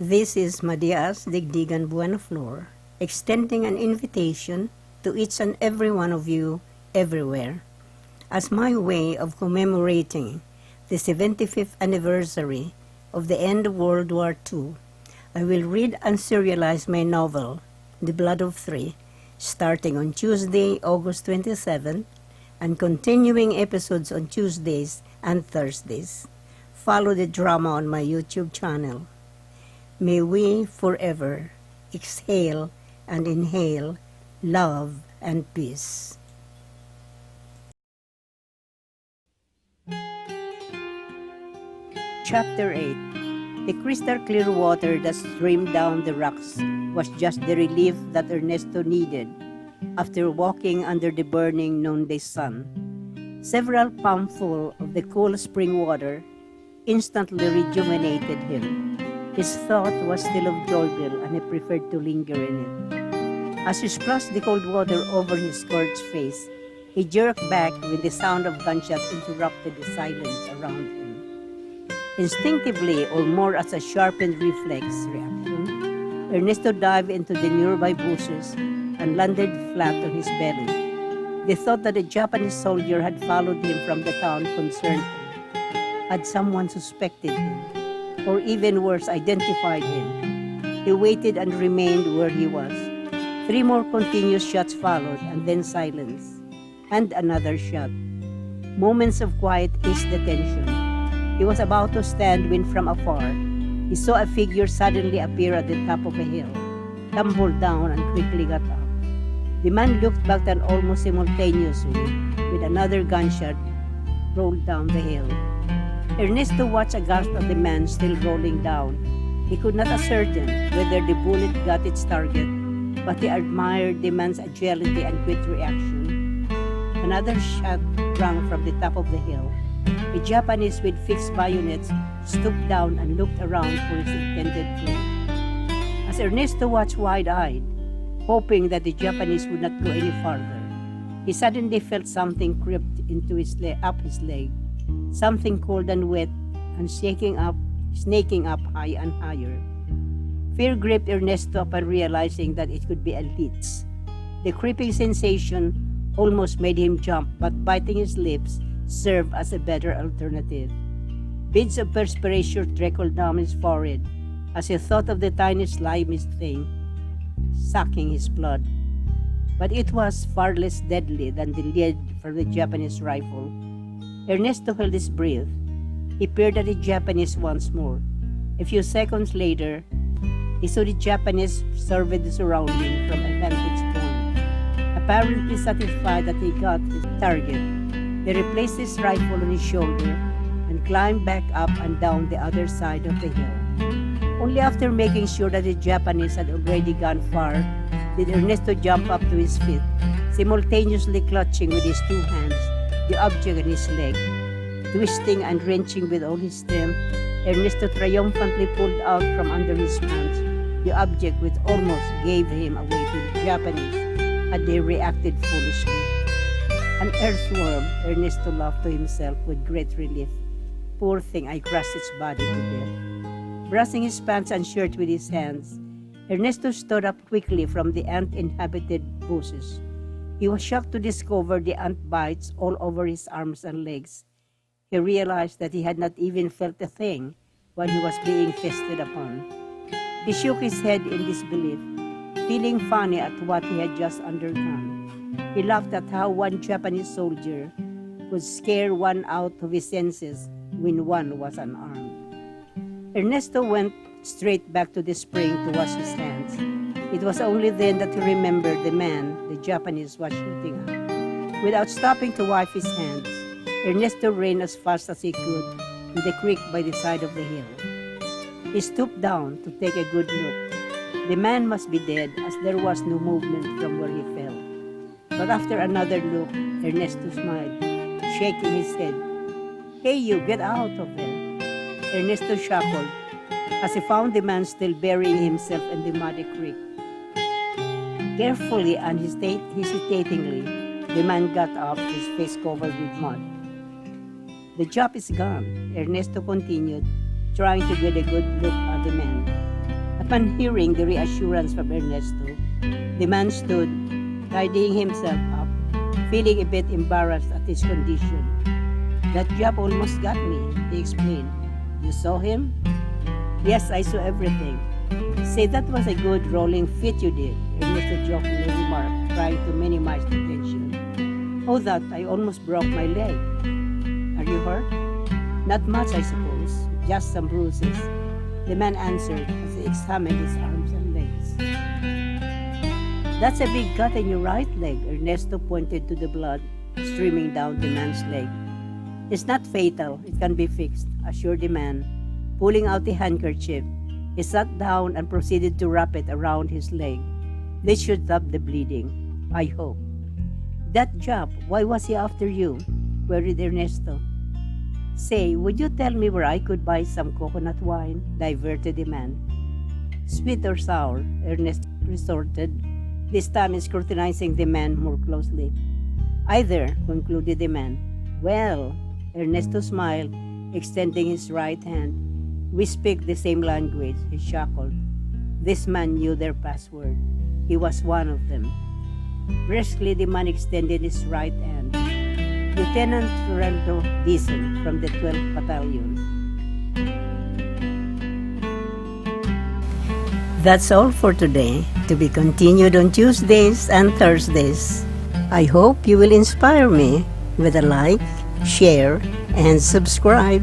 This is Madia-as Digdigan Buenaflor, extending an invitation to each and every one of you everywhere, as my way of commemorating the 75th anniversary of the end of World War II. I will read and serialize my novel, The Blood of Three, starting on Tuesday, August 27, and continuing episodes on Tuesdays and Thursdays. Follow the drama on my YouTube channel. May we forever exhale and inhale love and peace. Chapter 8. The crystal clear water that streamed down the rocks was just the relief that Ernesto needed after walking under the burning noonday sun. Several palmfuls of the cool spring water instantly rejuvenated him. His thought was still of Joyville, and he preferred to linger in it. As he splashed the cold water over his scorched face, he jerked back when the sound of gunshots interrupted the silence around him. Instinctively, or more as a sharpened reflex reaction, Ernesto dived into the nearby bushes and landed flat on his belly. The thought that a Japanese soldier had followed him from the town concerned him. Had someone suspected him, or even worse, identified him? He waited and remained where he was. 3 more continuous shots followed, and then silence, and another shot. Moments of quiet eased the tension. He was about to stand when from afar, he saw a figure suddenly appear at the top of a hill, tumbled down and quickly got up. The man looked back and almost simultaneously, with another gunshot, rolled down the hill. Ernesto watched aghast at the man still rolling down. He could not ascertain whether the bullet got its target, but he admired the man's agility and quick reaction. Another shot rang from the top of the hill. A Japanese with fixed bayonets stooped down and looked around for his intended prey. As Ernesto watched wide-eyed, hoping that the Japanese would not go any farther, he suddenly felt something creep into up his leg. Something cold and wet and snaking up high and higher. Fear gripped Ernesto upon realizing that it could be a leech. The creeping sensation almost made him jump, but biting his lips served as a better alternative. Beads of perspiration trickled down his forehead as he thought of the tiny slimy thing sucking his blood. But it was far less deadly than the lead from the Japanese rifle. Ernesto held his breath. He peered at the Japanese once more. A few seconds later, he saw the Japanese survey the surrounding from a vantage point. Apparently satisfied that he got his target, he replaced his rifle on his shoulder and climbed back up and down the other side of the hill. Only after making sure that the Japanese had already gone far did Ernesto jump up to his feet, simultaneously clutching with his 2 hands the object in his leg. Twisting and wrenching with all his strength, Ernesto triumphantly pulled out from under his pants the object which almost gave him away to the Japanese had they reacted foolishly. An earthworm, Ernesto laughed to himself with great relief. Poor thing, I crushed its body to death. Brushing his pants and shirt with his hands, Ernesto stood up quickly from the ant-inhabited bushes. He was shocked to discover the ant bites all over his arms and legs. He realized that he had not even felt a thing while he was being feasted upon. He shook his head in disbelief, feeling funny at what he had just undergone. He laughed at how one Japanese soldier could scare one out of his senses when one was unarmed. Ernesto went straight back to the spring to wash his hands. It was only then that he remembered the man the Japanese was shooting at. Without stopping to wipe his hands, Ernesto ran as fast as he could to the creek by the side of the hill. He stooped down to take a good look. The man must be dead, as there was no movement from where he fell. But after another look, Ernesto smiled, shaking his head. "Hey, you, get out of there." Ernesto chuckled as he found the man still burying himself in the muddy creek. Carefully and hesitatingly, the man got up, his face covered with mud. "The job is gone," Ernesto continued, trying to get a good look at the man. Upon hearing the reassurance from Ernesto, the man stood, tidying himself up, feeling a bit embarrassed at his condition. "That job almost got me," he explained. "You saw him?" "Yes, I saw everything." "Say, that was a good rolling fit you did," Ernesto jokingly remarked, trying to minimize the tension. "Oh, that I almost broke my leg." "Are you hurt?" "Not much, I suppose. Just some bruises," the man answered as he examined his arms and legs. "That's a big cut in your right leg," Ernesto pointed to the blood streaming down the man's leg. "It's not fatal. It can be fixed," assured the man. Pulling out the handkerchief, he sat down and proceeded to wrap it around his leg. "This should stop the bleeding, I hope." "That job, why was he after you?" queried Ernesto. "Say, would you tell me where I could buy some coconut wine?" diverted the man. "Sweet or sour?" Ernest resorted, this time scrutinizing the man more closely. "Either," concluded the man. "Well," Ernesto smiled, extending his right hand. "We speak the same language," he chuckled. This man knew their password. He was one of them. Briskly, the man extended his right hand. "Lieutenant Toronto Dizon from the 12th Battalion." That's all for today, to be continued on Tuesdays and Thursdays. I hope you will inspire me with a like, share, and subscribe.